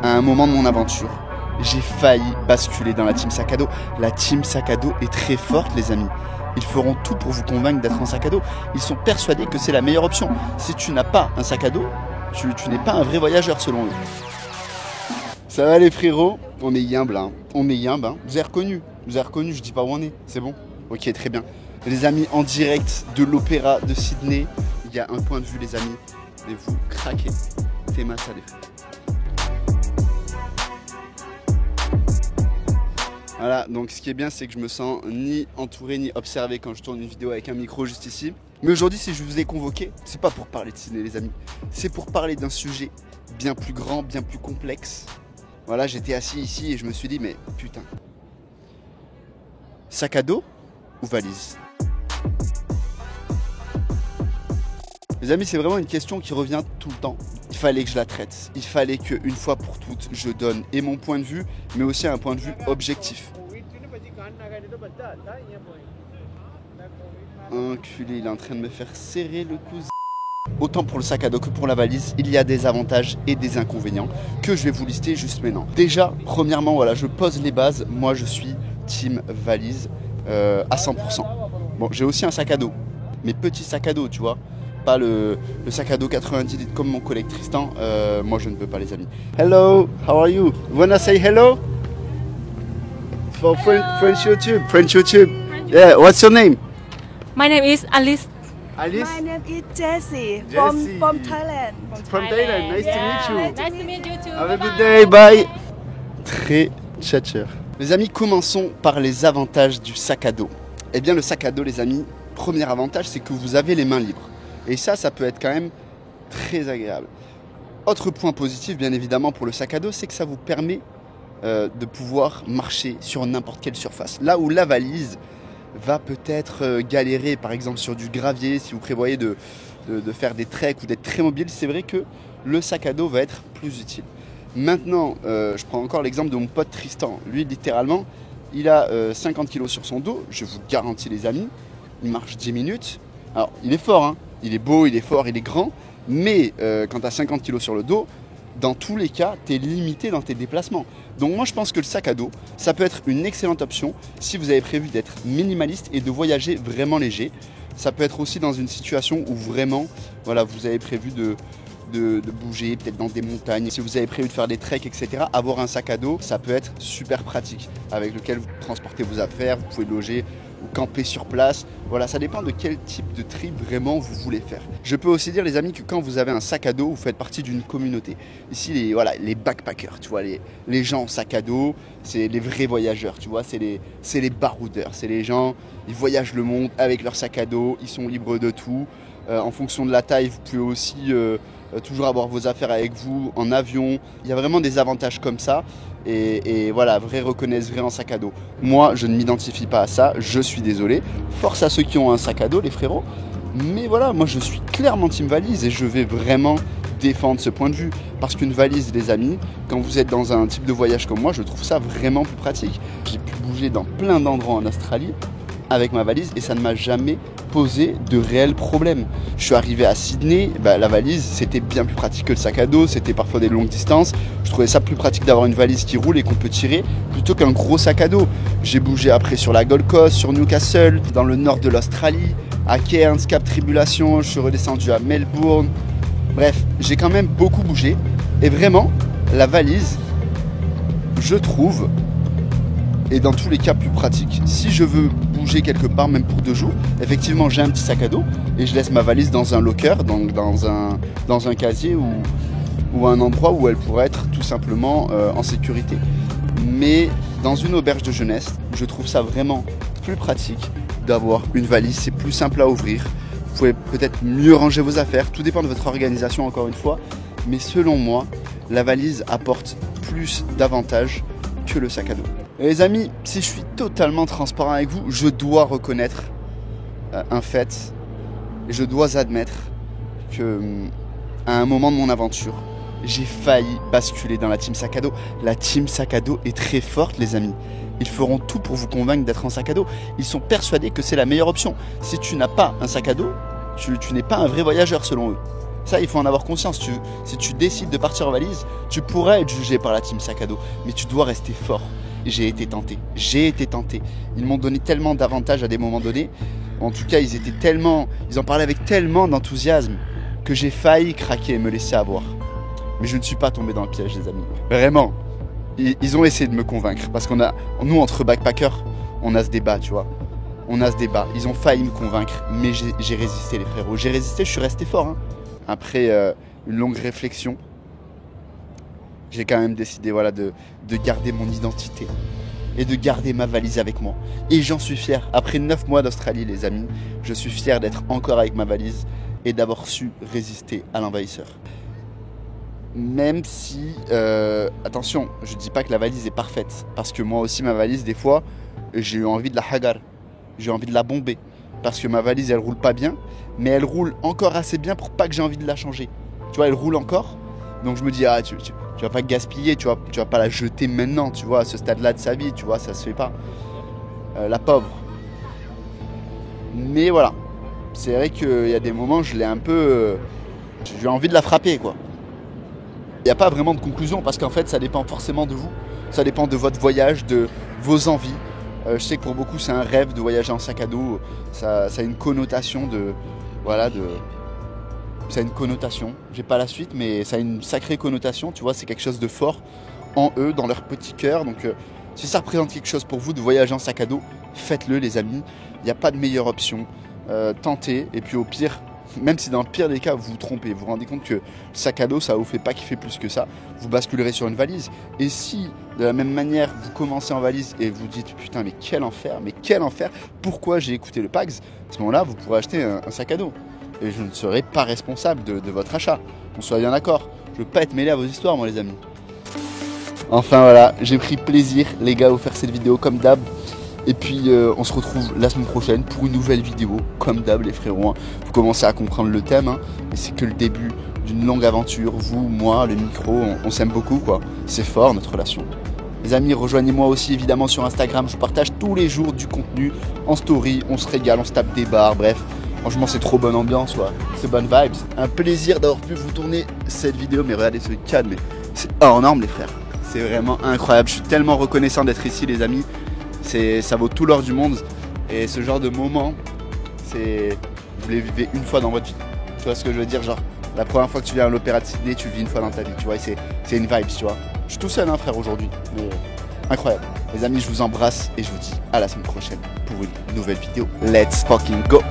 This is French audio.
À un moment de mon aventure, j'ai failli basculer dans la team sac à dos. La team sac à dos est très forte, les amis. Ils feront tout pour vous convaincre d'être un sac à dos. Ils sont persuadés que c'est la meilleure option. Si tu n'as pas un sac à dos, tu n'es pas un vrai voyageur selon eux. Ça va les frérots? On est yimbe là. On est yimbe. Hein. Vous avez reconnu, je dis pas où on est. C'est bon? Ok, très bien. Les amis, en direct de l'opéra de Sydney. Il y a un point de vue, les amis. Et vous craquez. T'es massa, les frères. Voilà, donc ce qui est bien, c'est que je me sens ni entouré ni observé quand je tourne une vidéo avec un micro juste ici. Mais aujourd'hui, si je vous ai convoqué, c'est pas pour parler de Sydney, les amis. C'est pour parler d'un sujet bien plus grand, bien plus complexe. Voilà, j'étais assis ici et je me suis dit, mais putain. Sac à dos ou valise? Les amis, c'est vraiment une question qui revient tout le temps. Il fallait que je la traite. Il fallait qu'une fois pour toutes, je donne et mon point de vue, mais aussi un point de vue objectif. Enculé, il est en train de me faire serrer le cousin. Autant pour le sac à dos que pour la valise, il y a des avantages et des inconvénients que je vais vous lister juste maintenant. Déjà, premièrement, voilà, je pose les bases. Moi, je suis team valise à 100%. Bon, j'ai aussi un sac à dos, mais petit sac à dos, tu vois. Pas le sac à dos 90 litres comme mon collègue Tristan. Moi, je ne peux pas, les amis. Hello, how are you? You wanna say hello? For French YouTube. French YouTube. Yeah, what's your name? My name is Alice. Alice? My name is Jessie Jessie. from Thailand. From Thailand. Nice to meet you. Nice to meet you too. Have a good day, bye. Très tchatcher. Les amis, commençons par les avantages du sac à dos. Eh bien, le sac à dos, les amis, premier avantage, c'est que vous avez les mains libres. Et ça peut être quand même très agréable. Autre point positif, bien évidemment, pour le sac à dos, c'est que ça vous permet de pouvoir marcher sur n'importe quelle surface. Là où la valise va peut-être galérer, par exemple sur du gravier, si vous prévoyez de faire des treks ou d'être très mobile, c'est vrai que le sac à dos va être plus utile. Maintenant, je prends encore l'exemple de mon pote Tristan. Lui, littéralement, il a 50 kg sur son dos. Je vous garantis, les amis, il marche 10 minutes. Alors, il est fort, hein. Il est beau, il est fort, il est grand. Mais quand tu as 50 kg sur le dos, dans tous les cas, tu es limité dans tes déplacements. Donc moi, je pense que le sac à dos, ça peut être une excellente option si vous avez prévu d'être minimaliste et de voyager vraiment léger. Ça peut être aussi dans une situation où vraiment, voilà, vous avez prévu de bouger, peut-être dans des montagnes. Si vous avez prévu de faire des treks, etc., avoir un sac à dos, ça peut être super pratique, avec lequel vous transportez vos affaires, vous pouvez loger ou camper sur place. Voilà, ça dépend de quel type de trip vraiment vous voulez faire. Je peux aussi dire, les amis, que quand vous avez un sac à dos, vous faites partie d'une communauté. Ici, les backpackers, tu vois, les gens en sac à dos, c'est les vrais voyageurs, tu vois, c'est les baroudeurs, c'est les gens, ils voyagent le monde avec leur sac à dos, ils sont libres de tout. En fonction de la taille, vous pouvez aussi toujours avoir vos affaires avec vous en avion. Il y a vraiment des avantages comme ça. Et voilà, vrai reconnaissent vrai en sac à dos. Moi, je ne m'identifie pas à ça, je suis désolé. Force à ceux qui ont un sac à dos, les frérots. Mais voilà, moi je suis clairement team valise et je vais vraiment défendre ce point de vue. Parce qu'une valise, les amis, quand vous êtes dans un type de voyage comme moi, je trouve ça vraiment plus pratique. J'ai pu bouger dans plein d'endroits en Australie avec ma valise et ça ne m'a jamais posé de réels problèmes. Je suis arrivé à Sydney, la valise c'était bien plus pratique que le sac à dos, c'était parfois des longues distances. Je trouvais ça plus pratique d'avoir une valise qui roule et qu'on peut tirer plutôt qu'un gros sac à dos. J'ai bougé après sur la Gold Coast, sur Newcastle, dans le nord de l'Australie, à Cairns, Cap Tribulation, je suis redescendu à Melbourne. Bref, j'ai quand même beaucoup bougé et vraiment la valise, je trouve, et dans tous les cas plus pratique. Si je veux bouger quelque part, même pour 2 jours, effectivement j'ai un petit sac à dos et je laisse ma valise dans un locker, donc dans un casier ou un endroit où elle pourrait être tout simplement en sécurité. Mais dans une auberge de jeunesse, je trouve ça vraiment plus pratique d'avoir une valise, c'est plus simple à ouvrir. Vous pouvez peut-être mieux ranger vos affaires, tout dépend de votre organisation encore une fois, mais selon moi, la valise apporte plus d'avantages que le sac à dos. Et les amis, si je suis totalement transparent avec vous, je dois reconnaître un fait, et je dois admettre que à un moment de mon aventure, j'ai failli basculer dans la team sac à dos. La team sac à dos est très forte, les amis. Ils feront tout pour vous convaincre d'être en sac à dos. Ils sont persuadés que c'est la meilleure option. Si tu n'as pas un sac à dos, tu n'es pas un vrai voyageur selon eux. Ça, il faut en avoir conscience. Si tu décides de partir en valise, tu pourrais être jugé par la team sac à dos, mais tu dois rester fort. J'ai été tenté. Ils m'ont donné tellement d'avantages à des moments donnés. En tout cas, ils en parlaient avec tellement d'enthousiasme que j'ai failli craquer et me laisser avoir. Mais je ne suis pas tombé dans le piège, les amis. Vraiment. Ils ont essayé de me convaincre parce nous, entre backpackers, on a ce débat, tu vois. Ils ont failli me convaincre, mais j'ai résisté, les frérots. J'ai résisté, je suis resté fort. Hein. Après une longue réflexion, j'ai quand même décidé de garder mon identité et de garder ma valise avec moi. Et j'en suis fier. Après 9 mois d'Australie, les amis, je suis fier d'être encore avec ma valise et d'avoir su résister à l'envahisseur. Même si, attention, je dis pas que la valise est parfaite. Parce que moi aussi, ma valise, des fois, j'ai eu envie de la hagar. J'ai envie de la bomber. Parce que ma valise, elle roule pas bien. Mais elle roule encore assez bien pour pas que j'ai envie de la changer. Tu vois, elle roule encore. Donc je me dis, tu vas pas gaspiller, tu vas pas la jeter maintenant, tu vois, à ce stade-là de sa vie, tu vois, ça se fait pas. La pauvre. Mais voilà. C'est vrai qu'il y a des moments, je l'ai un peu... j'ai eu envie de la frapper, quoi. Il n'y a pas vraiment de conclusion parce qu'en fait, ça dépend forcément de vous. Ça dépend de votre voyage, de vos envies. Je sais que pour beaucoup, c'est un rêve de voyager en sac à dos. Ça a une connotation ça a une connotation. J'ai pas la suite, mais ça a une sacrée connotation. Tu vois, c'est quelque chose de fort en eux, dans leur petit cœur. Donc, si ça représente quelque chose pour vous de voyager en sac à dos, faites-le, les amis. Il n'y a pas de meilleure option. Tentez. Et puis, au pire, même si dans le pire des cas, vous vous trompez, vous vous rendez compte que le sac à dos, ça vous fait pas kiffer plus que ça, vous basculerez sur une valise. Et si, de la même manière, vous commencez en valise et vous dites « Putain, mais quel enfer, pourquoi j'ai écouté le Pags ?» À ce moment-là, vous pourrez acheter un sac à dos. Et je ne serai pas responsable de votre achat. On soit bien d'accord. Je veux pas être mêlé à vos histoires, moi, les amis. Enfin, voilà, j'ai pris plaisir, les gars, à vous faire cette vidéo comme d'hab. Et puis on se retrouve la semaine prochaine pour une nouvelle vidéo, comme d'hab les frérots. Hein. Vous commencez à comprendre le thème, hein, et c'est que le début d'une longue aventure. Vous, moi, le micro, on s'aime beaucoup, quoi. C'est fort notre relation. Les amis, rejoignez-moi aussi évidemment sur Instagram. Je partage tous les jours du contenu en story. On se régale, on se tape des barres, bref. Franchement, c'est trop bonne ambiance, quoi. C'est bonne vibes. Un plaisir d'avoir pu vous tourner cette vidéo. Mais regardez ce cadre, mais c'est hors norme, les frères. C'est vraiment incroyable. Je suis tellement reconnaissant d'être ici, les amis. Ça vaut tout l'or du monde. Et ce genre de moment, vous les vivez une fois dans votre vie. Tu vois ce que je veux dire? Genre, la première fois que tu viens à l'Opéra de Sydney, tu le vis une fois dans ta vie. Tu vois, c'est une vibe, tu vois. Je suis tout seul, hein, frère, aujourd'hui. Mais incroyable. Les amis, je vous embrasse et je vous dis à la semaine prochaine pour une nouvelle vidéo. Let's fucking go!